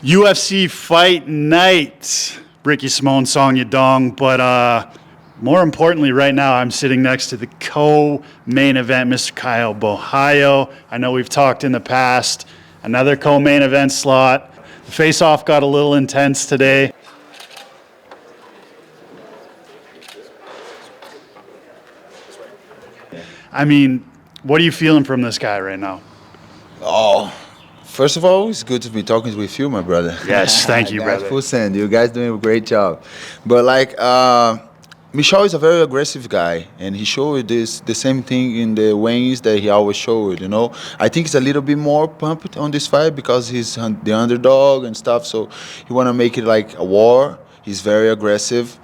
UFC Fight Night. Ricky Simone song you dong, but more importantly, right now I'm sitting next to the co-main event, Mr. Caio Borralho. I know we've talked in the past. Another co-main event slot. The face-off got a little intense today. I mean, what are you feeling from this guy right now? Oh, first of all, it's good to be talking with you, my brother. Yes, thank you, brother. Full send. You guys doing a great job. But Michal is a very aggressive guy, and he showed the same thing in the weigh-ins that he always showed. I think he's a little bit more pumped on this fight because he's the underdog and stuff. So he want to make it like a war. He's very aggressive.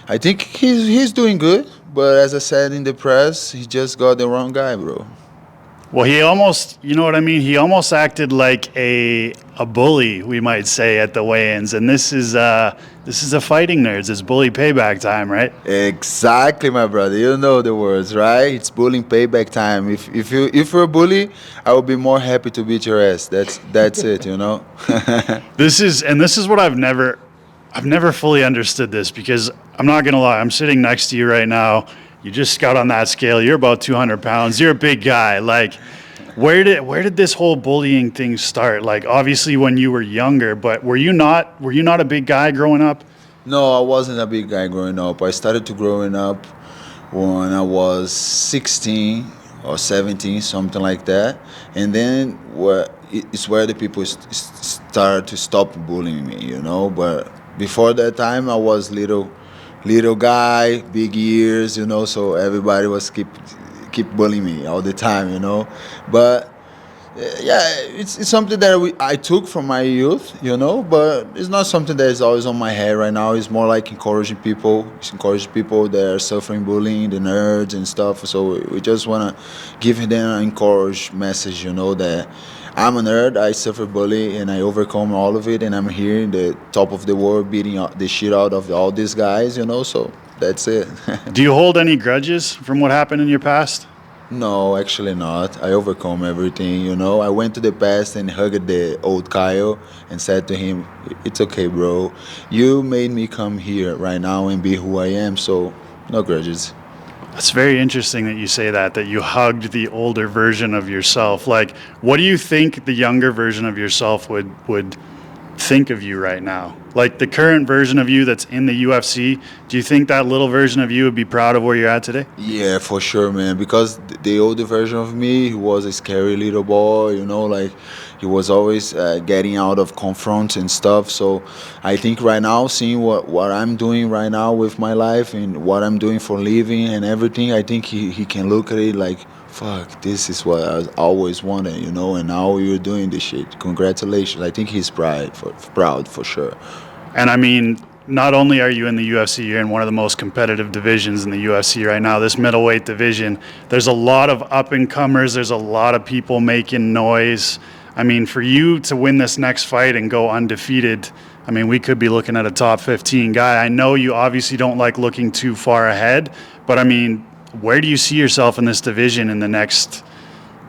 I think he's doing good, but as I said in the press, he just got the wrong guy, bro. Well, he almost, you know what I mean? He almost acted like a bully, we might say, at the weigh-ins. And this is a fighting nerds. It's bully payback time, right? Exactly, my brother. You know the words, right? It's bullying payback time. If you're a bully, I will be more happy to beat your ass. That's it, you know. This is what I've never fully understood this, because I'm not gonna lie, I'm sitting next to you right now. You just got on that scale. You're about 200 pounds. You're a big guy. Like, where did this whole bullying thing start? Like, obviously when you were younger, but were you not a big guy growing up? No, I wasn't a big guy growing up. I started to growing up when I was 16 or 17, something like that. And then it's where the people started to stop bullying me, you know. But before that time, I was little guy, big ears, you know, so everybody was keep bullying me all the time, you know. But yeah, it's something that I took from my youth, you know, but it's not something that is always on my head right now. It's more like encouraging people that are suffering bullying, the nerds and stuff. So we just want to give them an encouraged message, you know, that I'm a nerd, I suffer bullying, and I overcome all of it, and I'm here in the top of the world beating the shit out of all these guys, you know, so that's it. Do you hold any grudges from what happened in your past? No, actually not. I overcome everything, you know. I went to the past and hugged the old Caio and said to him, it's okay, bro. You made me come here right now and be who I am, so no grudges. It's very interesting that you say that you hugged the older version of yourself. Like, what do you think the younger version of yourself would think of you right now? Like, the current version of you that's in the UFC, do you think that little version of you would be proud of where you're at today? Yeah, for sure, man. Because the older version of me, he was a scary little boy, you know, like he was always getting out of confronts and stuff. So I think right now, seeing what I'm doing right now with my life and what I'm doing for living and everything, I think he can look at it like, fuck, this is what I always wanted, you know, and now you're doing this shit. Congratulations. I think he's proud for sure. And I mean, not only are you in the UFC, you're in one of the most competitive divisions in the UFC right now, this middleweight division. There's a lot of up-and-comers. There's a lot of people making noise. I mean, for you to win this next fight and go undefeated, I mean, we could be looking at a top 15 guy. I know you obviously don't like looking too far ahead, but I mean, where do you see yourself in this division in the next,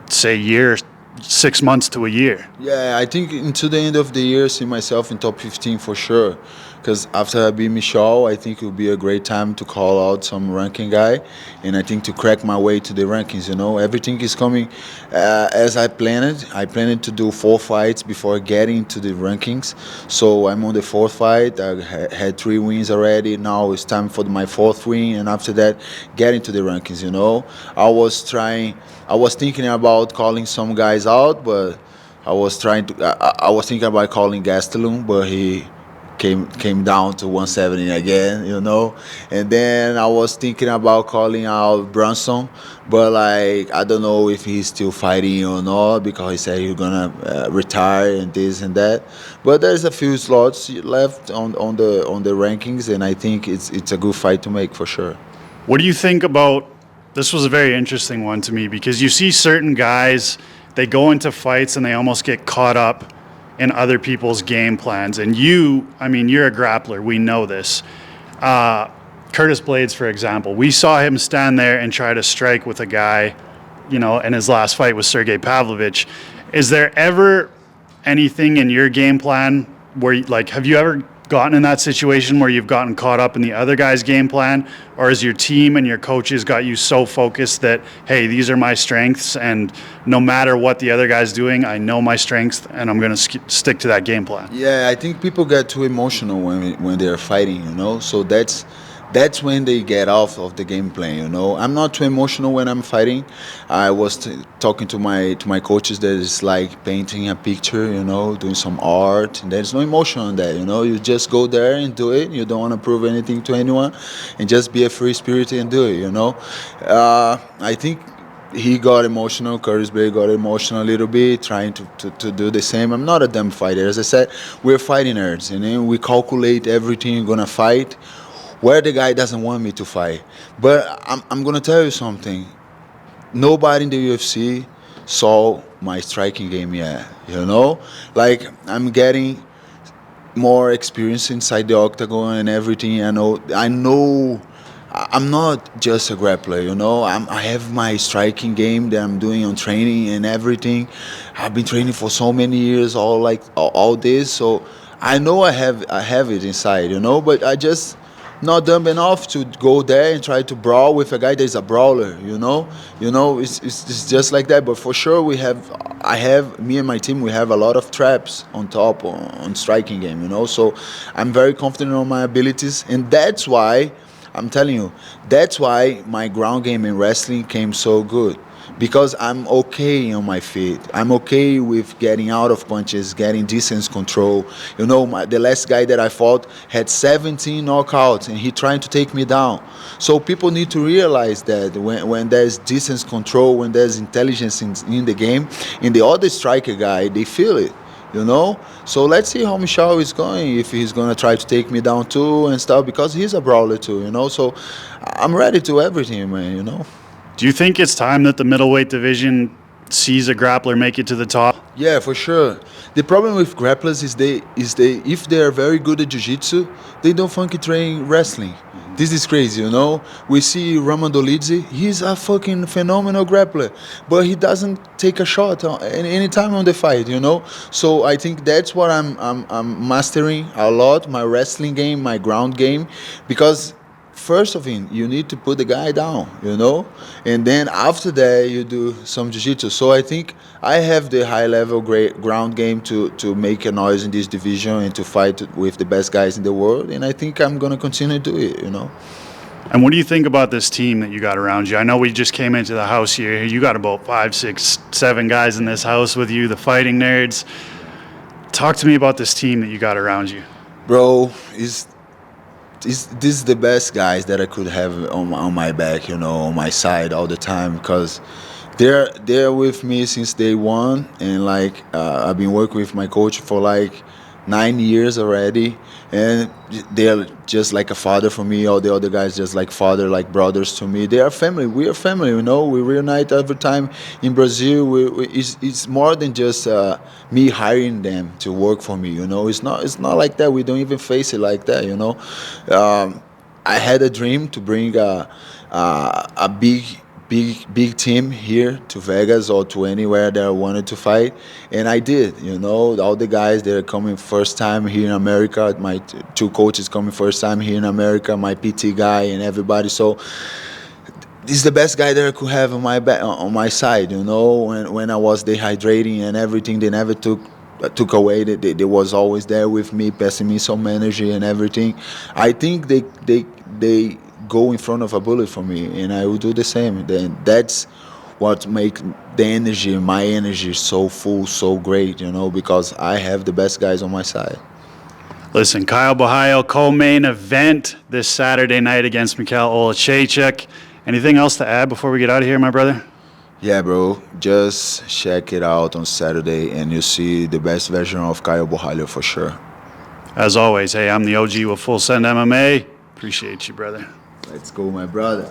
say, year, 6 months to a year? Yeah, I think until the end of the year, see myself in top 15 for sure. Because after I beat Michal, I think it will be a great time to call out some ranking guy, and I think to crack my way to the rankings. You know, everything is coming as I planned. I planned to do 4 fights before getting to the rankings. So I'm on the 4th fight. I had 3 wins already. Now it's time for my 4th win, and after that, getting to the rankings. You know, I was thinking about calling some guys out, but I was thinking about calling Gastelum, but he came down to 170 again, you know. And then I was thinking about calling out Brunson, but like I don't know if he's still fighting or not, because he said he's gonna retire and this and that. But there's a few slots left on the rankings, and I think it's a good fight to make for sure. What do you think about? This was a very interesting one to me, because you see certain guys, they go into fights and they almost get caught up in other people's game plans. And you, I mean, you're a grappler. We know this. Curtis Blades, for example, we saw him stand there and try to strike with a guy, you know, in his last fight with Sergey Pavlovich. Is there ever anything in your game plan have you ever gotten in that situation where you've gotten caught up in the other guy's game plan, or has your team and your coaches got you so focused that, hey, these are my strengths, and no matter what the other guy's doing, I know my strengths and I'm going to stick to that game plan? Yeah, I think people get too emotional when they're fighting, you know. So that's when they get off of the game plan, you know. I'm not too emotional when I'm fighting. I was talking to my coaches that it's like painting a picture, you know, doing some art. And there's no emotion on that, you know. You just go there and do it. You don't want to prove anything to anyone, and just be a free spirit and do it, you know. I think he got emotional. Curtis Blade got emotional a little bit, trying to do the same. I'm not a dumb fighter. As I said, we're fighting nerds, and then we calculate everything you're gonna fight, where the guy doesn't want me to fight. But I'm going to tell you something. Nobody in the UFC saw my striking game yet, you know? Like, I'm getting more experience inside the octagon and everything. I know I'm not just a grappler, you know? I have my striking game that I'm doing on training and everything. I've been training for so many years, all this. So I know I have it inside, you know? But I just not dumb enough to go there and try to brawl with a guy that is a brawler, you know. It's just like that. But for sure, me and my team, we have a lot of traps on top on striking game, you know. So I'm very confident on my abilities, and that's why I'm telling you, that's why my ground game in wrestling came so good. Because I'm okay on my feet. I'm okay with getting out of punches, getting distance control. You know, the last guy that I fought had 17 knockouts, and he trying to take me down. So people need to realize that when there's distance control, when there's intelligence in the game, in the other striker guy, they feel it, you know? So let's see how Michal is going, if he's going to try to take me down too and stuff, because he's a brawler too, you know? So I'm ready to everything, man, you know? Do you think it's time that the middleweight division sees a grappler make it to the top? Yeah, for sure. The problem with grapplers is if they are very good at jiu-jitsu, they don't funky train wrestling. This is crazy, you know. We see Bullied, he's a fucking phenomenal grappler, but he doesn't take a shot any time on the fight, you know. So I think that's what I'm mastering a lot, my wrestling game, my ground game, because first of all, you need to put the guy down, you know, and then after that you do some jiu-jitsu. So I think I have the high-level ground game to make a noise in this division and to fight with the best guys in the world, and I think I'm going to continue to do it, you know. And what do you think about this team that you got around you? I know we just came into the house here. You got about 5, 6, 7 guys in this house with you, the fighting nerds. Talk to me about this team that you got around you. Bro, this is the best guys that I could have on my back, you know, on my side all the time, because they're with me since day one, and like I've been working with my coach for like 9 years already, and they're just like a father for me. All the other guys just like father, like brothers to me. They are family. We are family, you know. We reunite every time in Brazil. It's more than just me hiring them to work for me, you know. It's not like that. We don't even face it like that, you know. I had a dream to bring a big team here to Vegas or to anywhere that I wanted to fight, and I did, you know. All the guys that are coming first time here in America, my 2 coaches coming first time here in America, my PT guy and everybody. So this is the best guy that I could have on my side, you know. When I was dehydrating and everything, they never took away. They was always there with me, passing me some energy and everything. I think they go in front of a bullet for me, and I will do the same. Then that's what makes my energy so full, so great, you know, because I have the best guys on my side. Listen, Caio Borralho, co-main event this Saturday night against Michal Oleksiejczuk. Anything else to add before we get out of here, my brother? Yeah, bro, just check it out on Saturday, and you'll see the best version of Caio Borralho for sure. As always, hey, I'm the OG with Full Send MMA. Appreciate you, brother. Let's go, my brother.